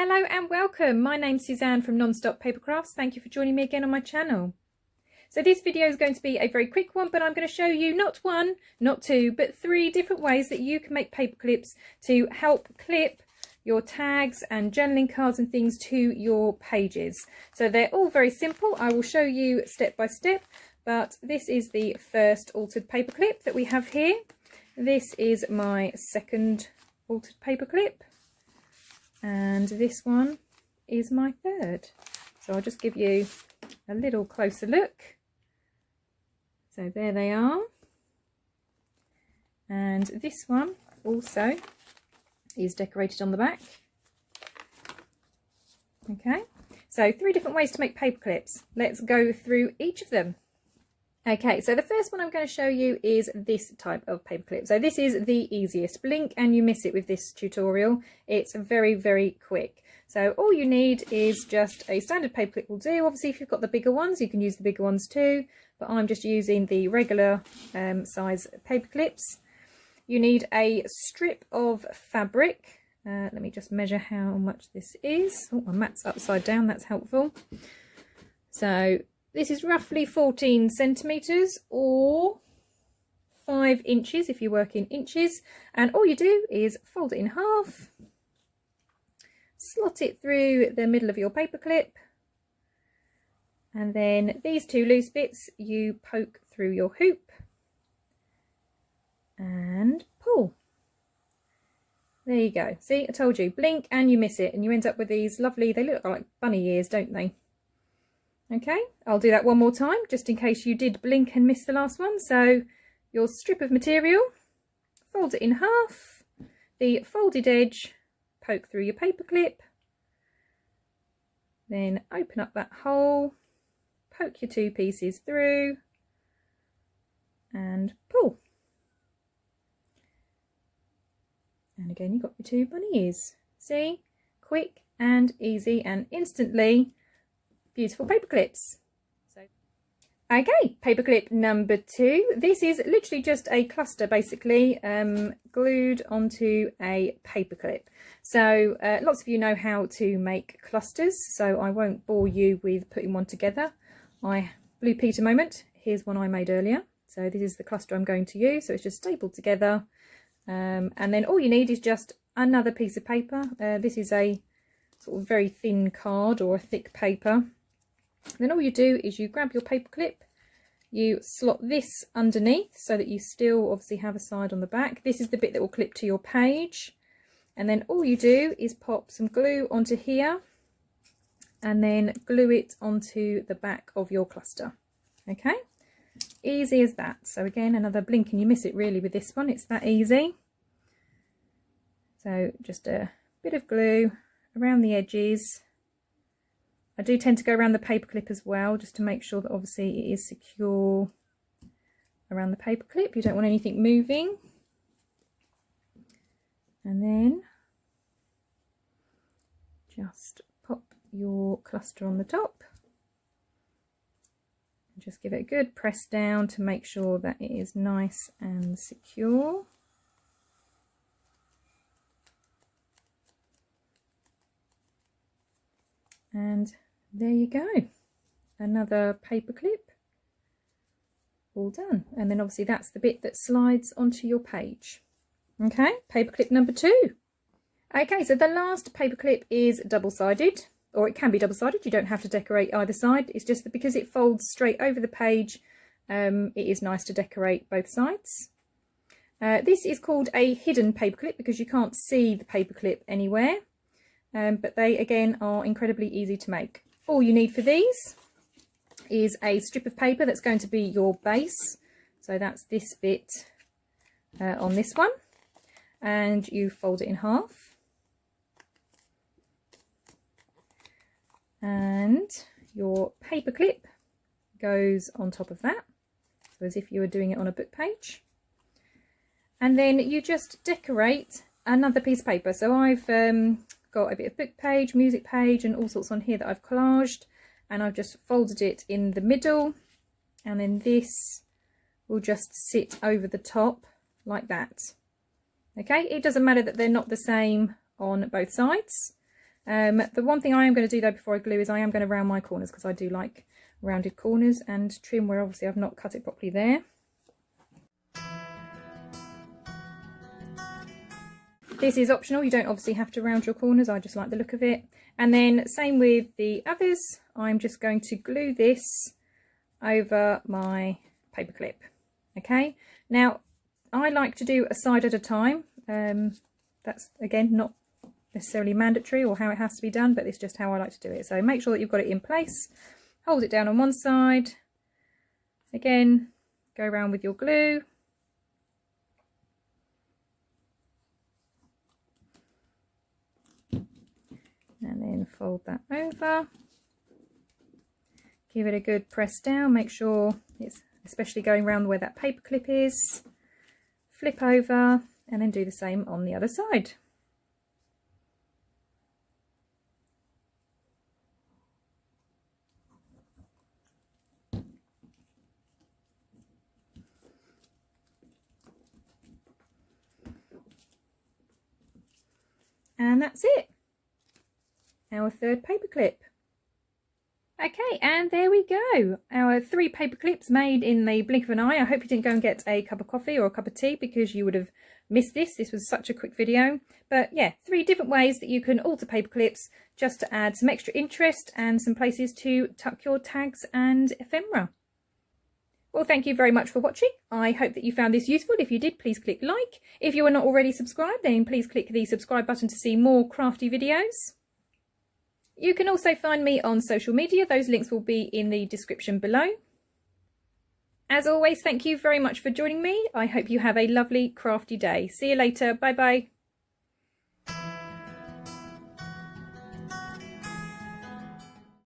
Hello and welcome. My name's Suzanne from Nonstop Papercrafts. Thank you for joining me again on my channel. So this video is going to be a very quick one, but I'm going to show you not one, not two, but 3 different ways that you can make paper clips to help clip your tags and journaling cards and things to your pages. So they're all very simple. I will show you step by step, but this is the first altered paper clip that we have here. This is my second altered paper clip. And this one is my third. So I'll just give you a little closer look. So there they are. And this one also is decorated on the back. Okay, so 3 different ways to make paper clips. Let's go through each of them. Okay, so the first one I'm going to show you is this type of paper clip. So this is the easiest. Blink and you miss it with this tutorial. It's very, very quick. So all you need is just a standard paper clip will do. Obviously, if you've got the bigger ones, you can use the bigger ones too. But I'm just using the regular size paper clips. You need a strip of fabric. Let me just measure how much this is. Oh, my mat's upside down. That's helpful. So this is roughly 14 centimetres or 5 inches if you work in inches. And all you do is fold it in half, slot it through the middle of your paper clip, and then these 2 loose bits you poke through your hoop and pull. There you go. See, I told you, blink and you miss it, and you end up with these lovely, they look like bunny ears, don't they? Okay, I'll do that one more time just in case you did blink and miss the last one. So your strip of material, fold it in half, the folded edge, poke through your paper clip, then open up that hole, poke your 2 pieces through and pull. And again, you've got your 2 bunny ears. See, quick and easy and instantly beautiful paper clips. So, okay, paper clip number 2. This is literally just a cluster basically glued onto a paper clip. So lots of you know how to make clusters, so I won't bore you with putting one together. Blue Peter moment, here's one I made earlier. So this is the cluster I'm going to use, so it's just stapled together. And then all you need is just another piece of paper. This is a sort of very thin card or a thick paper. Then all you do is you grab your paper clip, you slot this underneath so that you still obviously have a side on the back. This is the bit that will clip to your page, and then all you do is pop some glue onto here and then glue it onto the back of your cluster. Okay, easy as that. So again, another blink and you miss it really with this one, it's that easy. So just a bit of glue around the edges. I do tend to go around the paper clip as well, just to make sure that obviously it is secure around the paper clip. You don't want anything moving. And then just pop your cluster on the top. And just give it a good press down to make sure that it is nice and secure. And there you go, another paper clip all done. And then obviously that's the bit that slides onto your page. Okay, paper clip number 2. Okay, so the last paper clip is double-sided, or it can be double-sided. You don't have to decorate either side. It's just that because it folds straight over the page, it is nice to decorate both sides. This is called a hidden paper clip because you can't see the paper clip anywhere. But they again are incredibly easy to make. All you need for these is a strip of paper that's going to be your base. So that's this bit on this one, and you fold it in half, and your paper clip goes on top of that, so as if you were doing it on a book page. And then you just decorate another piece of paper. So I've got a bit of book page, music page and all sorts on here that I've collaged, and I've just folded it in the middle, and then this will just sit over the top like that. Okay, it doesn't matter that they're not the same on both sides. The one thing I am going to do though before I glue is I am going to round my corners, because I do like rounded corners, and trim where obviously I've not cut it properly there. This is optional, you don't obviously have to round your corners, I just like the look of it. And then same with the others, I'm just going to glue this over my paper clip. Okay, now I like to do a side at a time. That's again not necessarily mandatory or how it has to be done, but it's just how I like to do it. So make sure that you've got it in place, hold it down on one side, again go around with your glue, and then fold that over, give it a good press down, make sure it's especially going around where that paper clip is, flip over, and then do the same on the other side. And that's it, our third paper clip. Okay, and there we go, our 3 paper clips made in the blink of an eye. I hope you didn't go and get a cup of coffee or a cup of tea, because you would have missed this. This was such a quick video. But yeah, 3 different ways that you can alter paper clips just to add some extra interest and some places to tuck your tags and ephemera. Well, thank you very much for watching. I hope that you found this useful. If you did, please click like. If you are not already subscribed, then please click the subscribe button to see more crafty videos. You can also find me on social media. Those links will be in the description below. As always, thank you very much for joining me. I hope you have a lovely crafty day. See you later. Bye bye.